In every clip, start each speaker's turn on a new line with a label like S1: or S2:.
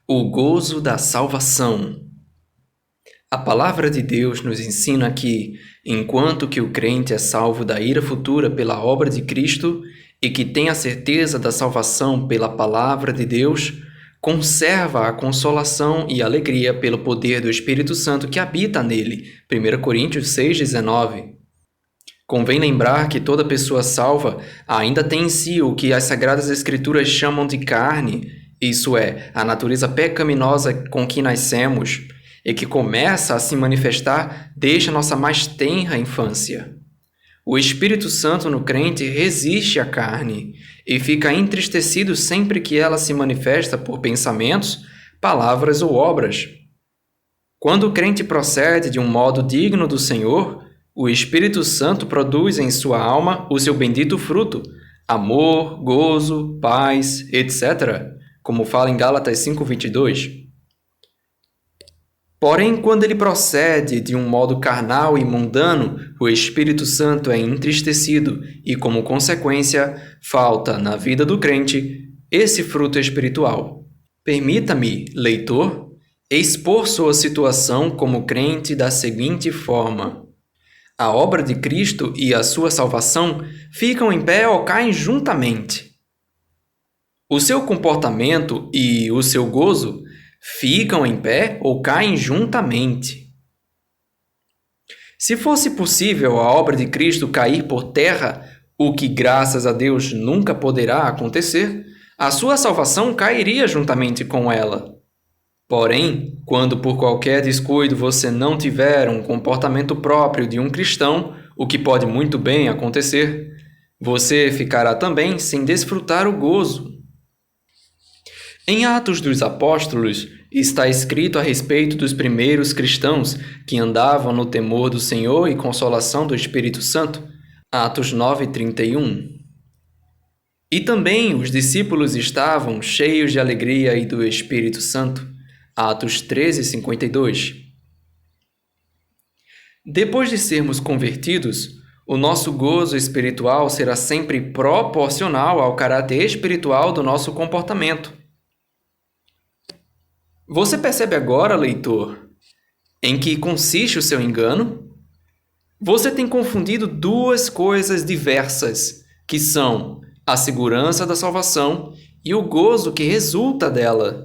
S1: O gozo da salvação. A palavra de Deus nos ensina que, enquanto que o crente é salvo da ira futura pela obra de Cristo e que tem a certeza da salvação pela palavra de Deus, conserva a consolação e alegria pelo poder do Espírito Santo que habita nele. 1 Coríntios 6,19. Convém lembrar que toda pessoa salva ainda tem em si o que as Sagradas Escrituras chamam de carne, isso é, a natureza pecaminosa com que nascemos, e que começa a se manifestar desde a nossa mais tenra infância. O Espírito Santo no crente resiste à carne e fica entristecido sempre que ela se manifesta por pensamentos, palavras ou obras. Quando o crente procede de um modo digno do Senhor, o Espírito Santo produz em sua alma o seu bendito fruto, amor, gozo, paz, etc., como fala em Gálatas 5,22. Porém, quando ele procede de um modo carnal e mundano, o Espírito Santo é entristecido e, como consequência, falta na vida do crente esse fruto espiritual. Permita-me, leitor, expor sua situação como crente da seguinte forma: a obra de Cristo e a sua salvação ficam em pé ou caem juntamente. O seu comportamento e o seu gozo ficam em pé ou caem juntamente. Se fosse possível a obra de Cristo cair por terra, o que graças a Deus nunca poderá acontecer, a sua salvação cairia juntamente com ela. Porém, quando por qualquer descuido você não tiver um comportamento próprio de um cristão, o que pode muito bem acontecer, você ficará também sem desfrutar o gozo. Em Atos dos Apóstolos, está escrito a respeito dos primeiros cristãos que andavam no temor do Senhor e consolação do Espírito Santo. Atos 9:31. E também os discípulos estavam cheios de alegria e do Espírito Santo. Atos 13:52. Depois de sermos convertidos, o nosso gozo espiritual será sempre proporcional ao caráter espiritual do nosso comportamento. Você percebe agora, leitor, em que consiste o seu engano? Você tem confundido duas coisas diversas, que são a segurança da salvação e o gozo que resulta dela.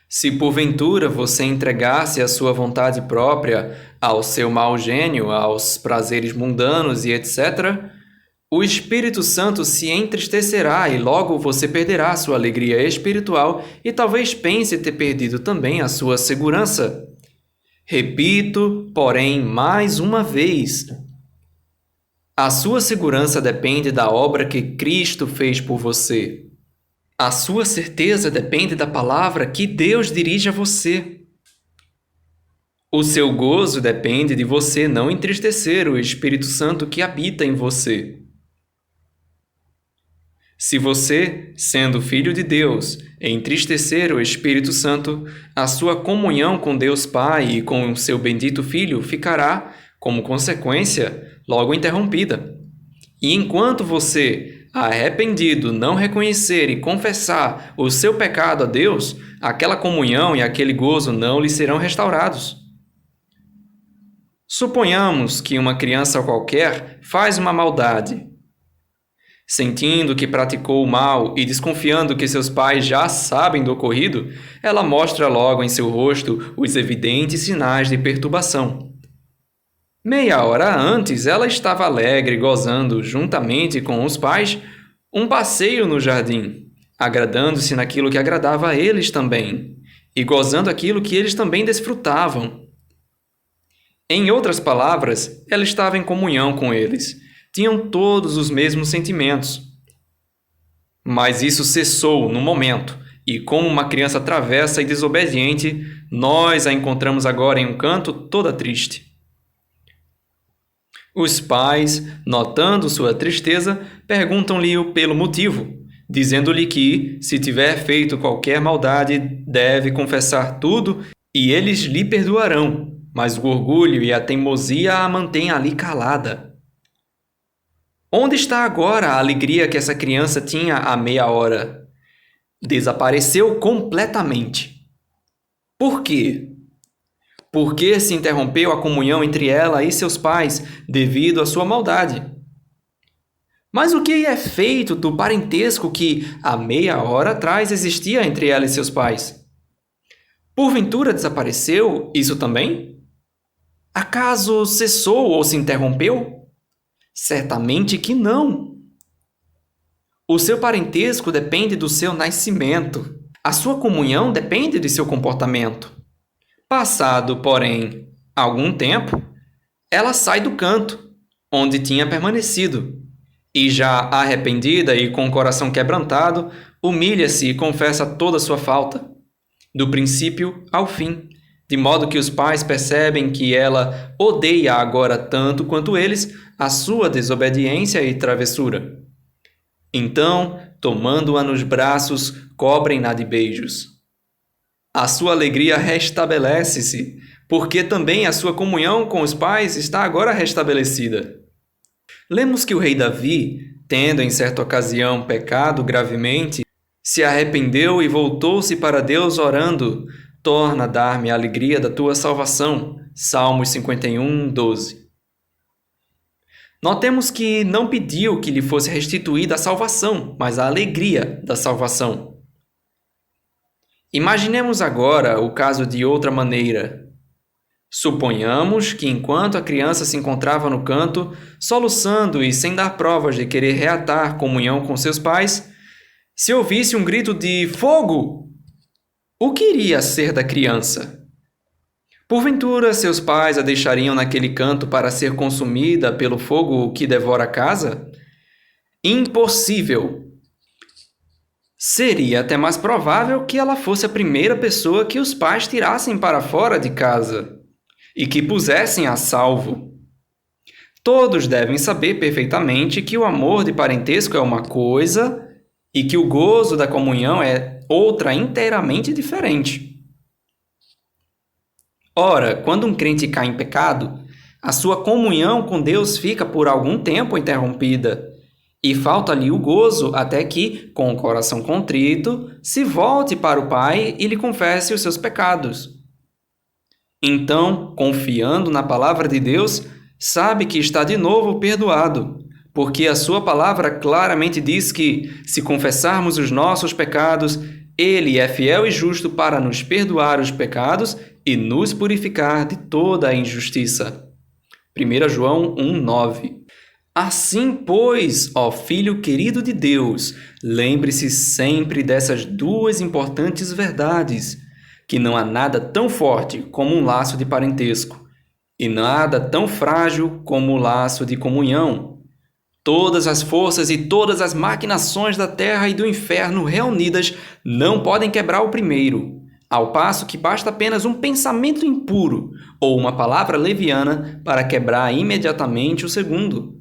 S1: Se porventura você entregasse a sua vontade própria ao seu mau gênio, aos prazeres mundanos e etc., o Espírito Santo se entristecerá e logo você perderá sua alegria espiritual e talvez pense ter perdido também a sua segurança. Repito, porém, mais uma vez, a sua segurança depende da obra que Cristo fez por você. A sua certeza depende da palavra que Deus dirige a você. O seu gozo depende de você não entristecer o Espírito Santo que habita em você. Se você, sendo filho de Deus, entristecer o Espírito Santo, a sua comunhão com Deus Pai e com o seu bendito Filho ficará, como consequência, logo interrompida. E enquanto você, arrependido, não reconhecer e confessar o seu pecado a Deus, aquela comunhão e aquele gozo não lhe serão restaurados. Suponhamos que uma criança qualquer faz uma maldade. Sentindo que praticou o mal e desconfiando que seus pais já sabem do ocorrido, ela mostra logo em seu rosto os evidentes sinais de perturbação. Meia hora antes, ela estava alegre, gozando, juntamente com os pais, um passeio no jardim, agradando-se naquilo que agradava a eles também, e gozando aquilo que eles também desfrutavam. Em outras palavras, ela estava em comunhão com eles. Tinham todos os mesmos sentimentos. Mas isso cessou no momento, e como uma criança travessa e desobediente, nós a encontramos agora em um canto toda triste. Os pais, notando sua tristeza, perguntam-lhe pelo motivo, dizendo-lhe que, se tiver feito qualquer maldade, deve confessar tudo e eles lhe perdoarão, mas o orgulho e a teimosia a mantêm ali calada. Onde está agora a alegria que essa criança tinha há meia hora? Desapareceu completamente. Por quê? Porque se interrompeu a comunhão entre ela e seus pais devido à sua maldade. Mas o que é feito do parentesco que há meia hora atrás existia entre ela e seus pais? Porventura desapareceu isso também? Acaso cessou ou se interrompeu? Certamente que não. O seu parentesco depende do seu nascimento. A sua comunhão depende de seu comportamento. Passado, porém, algum tempo, ela sai do canto, onde tinha permanecido, e já arrependida e com o coração quebrantado, humilha-se e confessa toda a sua falta, do princípio ao fim, de modo que os pais percebem que ela odeia agora tanto quanto eles a sua desobediência e travessura. Então, tomando-a nos braços, cobrem-na de beijos. A sua alegria restabelece-se, porque também a sua comunhão com os pais está agora restabelecida. Lemos que o rei Davi, tendo em certa ocasião pecado gravemente, se arrependeu e voltou-se para Deus orando: torna a dar-me a alegria da tua salvação. Salmos 51, 12. Notemos que não pediu que lhe fosse restituída a salvação, mas a alegria da salvação. Imaginemos agora o caso de outra maneira. Suponhamos que enquanto a criança se encontrava no canto, soluçando e sem dar provas de querer reatar comunhão com seus pais, se ouvisse um grito de fogo, o que iria ser da criança? Porventura, seus pais a deixariam naquele canto para ser consumida pelo fogo que devora a casa? Impossível! Seria até mais provável que ela fosse a primeira pessoa que os pais tirassem para fora de casa e que pusessem a salvo. Todos devem saber perfeitamente que o amor de parentesco é uma coisa e que o gozo da comunhão é outra inteiramente diferente. Ora, quando um crente cai em pecado, a sua comunhão com Deus fica por algum tempo interrompida e falta-lhe o gozo até que, com o coração contrito, se volte para o Pai e lhe confesse os seus pecados. Então, confiando na palavra de Deus, sabe que está de novo perdoado, porque a sua palavra claramente diz que, se confessarmos os nossos pecados, Ele é fiel e justo para nos perdoar os pecados e nos purificar de toda a injustiça. 1 João 1,9. Assim, pois, ó Filho querido de Deus, lembre-se sempre dessas duas importantes verdades, que não há nada tão forte como um laço de parentesco, e nada tão frágil como o laço de comunhão. Todas as forças e todas as maquinações da terra e do inferno reunidas não podem quebrar o primeiro, ao passo que basta apenas um pensamento impuro ou uma palavra leviana para quebrar imediatamente o segundo.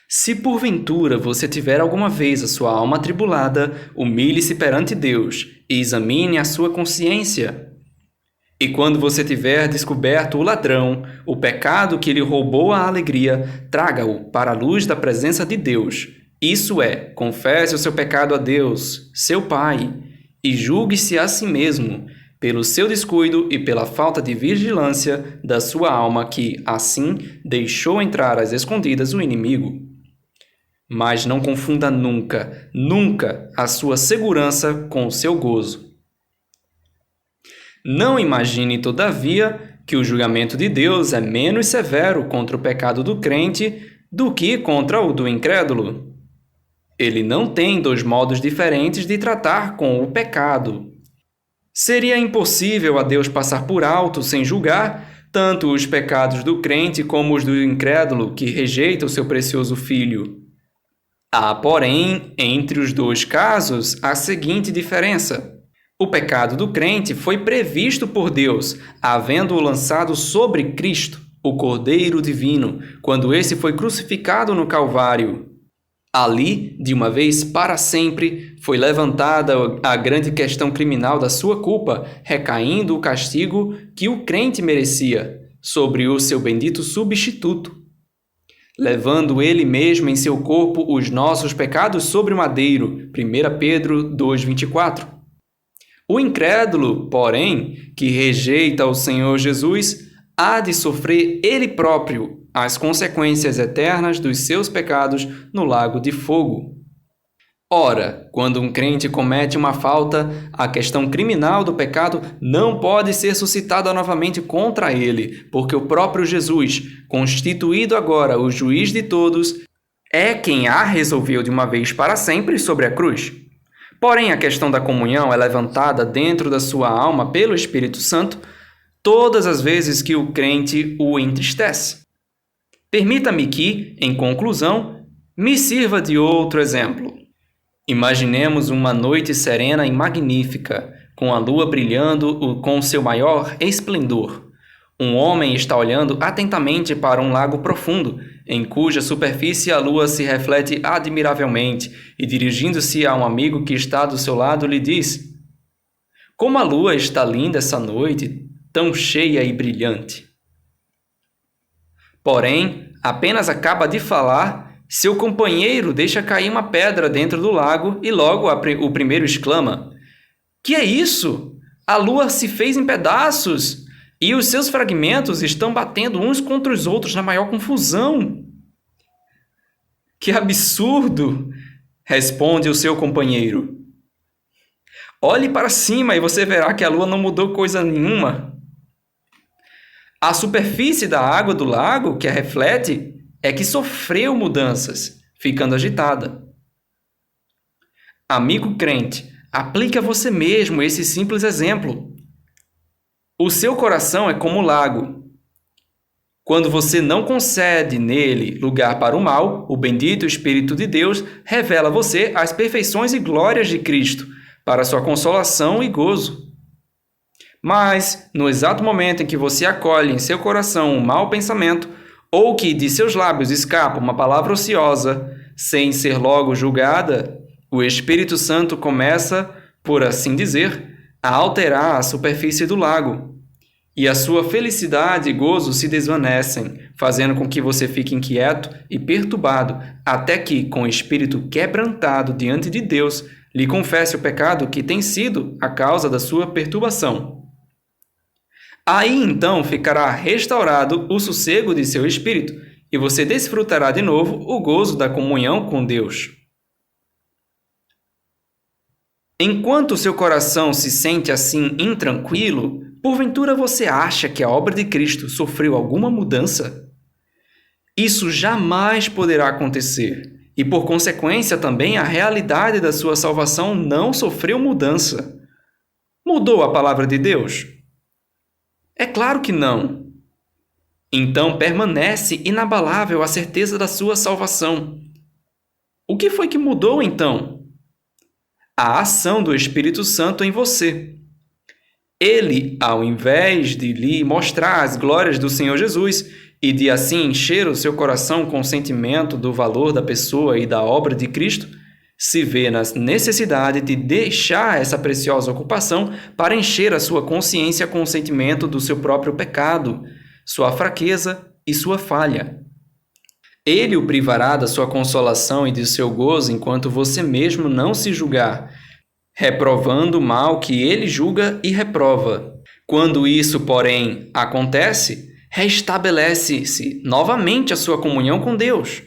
S1: Se porventura você tiver alguma vez a sua alma atribulada, humilhe-se perante Deus e examine a sua consciência. E quando você tiver descoberto o ladrão, o pecado que lhe roubou a alegria, traga-o para a luz da presença de Deus. Isso é, confesse o seu pecado a Deus, seu Pai, e julgue-se a si mesmo, pelo seu descuido e pela falta de vigilância da sua alma que, assim, deixou entrar às escondidas o inimigo. Mas não confunda nunca, nunca a sua segurança com o seu gozo. Não imagine, todavia, que o julgamento de Deus é menos severo contra o pecado do crente do que contra o do incrédulo. Ele não tem dois modos diferentes de tratar com o pecado. Seria impossível a Deus passar por alto, sem julgar, tanto os pecados do crente como os do incrédulo que rejeita o seu precioso Filho. Há, porém, entre os dois casos, a seguinte diferença. O pecado do crente foi previsto por Deus, havendo-o lançado sobre Cristo, o Cordeiro Divino, quando esse foi crucificado no Calvário. Ali, de uma vez para sempre, foi levantada a grande questão criminal da sua culpa, recaindo o castigo que o crente merecia sobre o seu bendito substituto. levando ele mesmo em seu corpo os nossos pecados sobre o madeiro. 1 Pedro 2,24. O incrédulo, porém, que rejeita o Senhor Jesus, há de sofrer ele próprio as consequências eternas dos seus pecados no lago de fogo. Ora, quando um crente comete uma falta, a questão criminal do pecado não pode ser suscitada novamente contra ele, porque o próprio Jesus, constituído agora o juiz de todos, é quem a resolveu de uma vez para sempre sobre a cruz. Porém, a questão da comunhão é levantada dentro da sua alma pelo Espírito Santo todas as vezes que o crente o entristece. Permita-me que, em conclusão, me sirva de outro exemplo. Imaginemos uma noite serena e magnífica, com a lua brilhando com seu maior esplendor. Um homem está olhando atentamente para um lago profundo, em cuja superfície a lua se reflete admiravelmente, e dirigindo-se a um amigo que está do seu lado, lhe diz: "Como a lua está linda essa noite, tão cheia e brilhante." Porém, apenas acaba de falar, seu companheiro deixa cair uma pedra dentro do lago e logo o primeiro exclama: "Que é isso? A lua se fez em pedaços e os seus fragmentos estão batendo uns contra os outros na maior confusão." "Que absurdo!" responde o seu companheiro. "Olhe para cima e você verá que a lua não mudou coisa nenhuma. A superfície da água do lago que a reflete é que sofreu mudanças, ficando agitada." Amigo crente, aplique a você mesmo esse simples exemplo. O seu coração é como o lago. Quando você não concede nele lugar para o mal, o bendito Espírito de Deus revela a você as perfeições e glórias de Cristo, para sua consolação e gozo. Mas, no exato momento em que você acolhe em seu coração um mau pensamento, ou que de seus lábios escapa uma palavra ociosa, sem ser logo julgada, o Espírito Santo começa, por assim dizer, a alterar a superfície do lago. E a sua felicidade e gozo se desvanecem, fazendo com que você fique inquieto e perturbado, até que, com o espírito quebrantado diante de Deus, lhe confesse o pecado que tem sido a causa da sua perturbação. Aí então ficará restaurado o sossego de seu espírito, e você desfrutará de novo o gozo da comunhão com Deus. Enquanto seu coração se sente assim intranquilo, porventura você acha que a obra de Cristo sofreu alguma mudança? Isso jamais poderá acontecer, e por consequência também a realidade da sua salvação não sofreu mudança. Mudou a palavra de Deus? É claro que não. Então permanece inabalável a certeza da sua salvação. O que foi que mudou então? A ação do Espírito Santo em você. Ele, ao invés de lhe mostrar as glórias do Senhor Jesus e de assim encher o seu coração com o sentimento do valor da pessoa e da obra de Cristo, se vê na necessidade de deixar essa preciosa ocupação para encher a sua consciência com o sentimento do seu próprio pecado, sua fraqueza e sua falha. Ele o privará da sua consolação e de seu gozo enquanto você mesmo não se julgar, reprovando o mal que ele julga e reprova. Quando isso, porém, acontece, restabelece-se novamente a sua comunhão com Deus.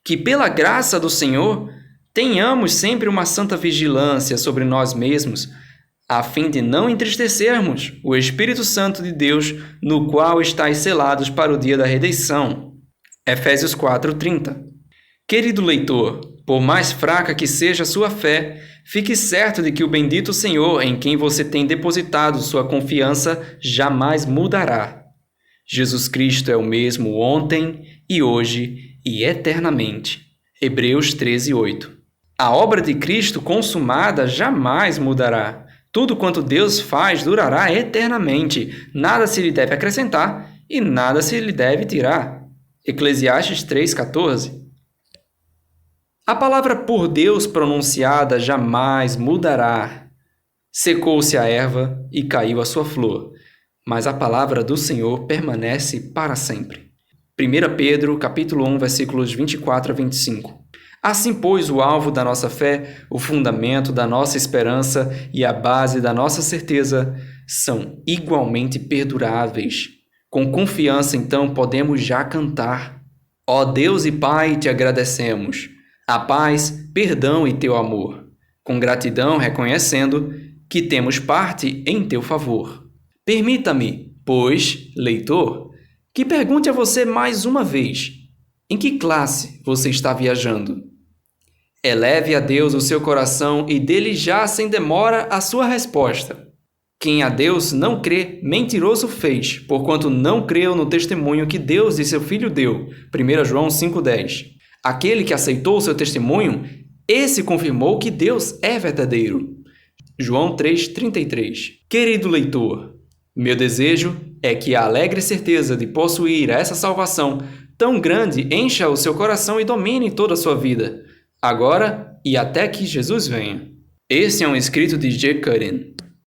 S1: Que pela graça do Senhor tenhamos sempre uma santa vigilância sobre nós mesmos, a fim de não entristecermos o Espírito Santo de Deus, no qual estáis selados para o dia da redenção. Efésios 4:30. Querido leitor, por mais fraca que seja a sua fé, fique certo de que o bendito Senhor, em quem você tem depositado sua confiança, jamais mudará. Jesus Cristo é o mesmo ontem e hoje e eternamente. Hebreus 13:8. A obra de Cristo consumada jamais mudará. Tudo quanto Deus faz durará eternamente. Nada se lhe deve acrescentar e nada se lhe deve tirar. Eclesiastes 3:14. A palavra por Deus pronunciada jamais mudará. Secou-se a erva e caiu a sua flor, mas a palavra do Senhor permanece para sempre. 1 Pedro, capítulo 1, versículos 24 a 25. Assim, pois, o alvo da nossa fé, o fundamento da nossa esperança e a base da nossa certeza são igualmente perduráveis. Com confiança, então, podemos já cantar: Ó Deus e Pai, te agradecemos. A paz, perdão e teu amor. Com gratidão, reconhecendo que temos parte em teu favor. Permita-me, pois, leitor, que pergunte a você mais uma vez: em que classe você está viajando? Eleve a Deus o seu coração e dele já sem demora a sua resposta. Quem a Deus não crê, mentiroso fez, porquanto não creu no testemunho que Deus e seu Filho deu. 1 João 5,10. Aquele que aceitou o seu testemunho, esse confirmou que Deus é verdadeiro. João 3,33. Querido leitor, meu desejo é que a alegre certeza de possuir essa salvação tão grande encha o seu coração e domine toda a sua vida, agora e até que Jesus venha. Esse é um escrito de J. Curtin.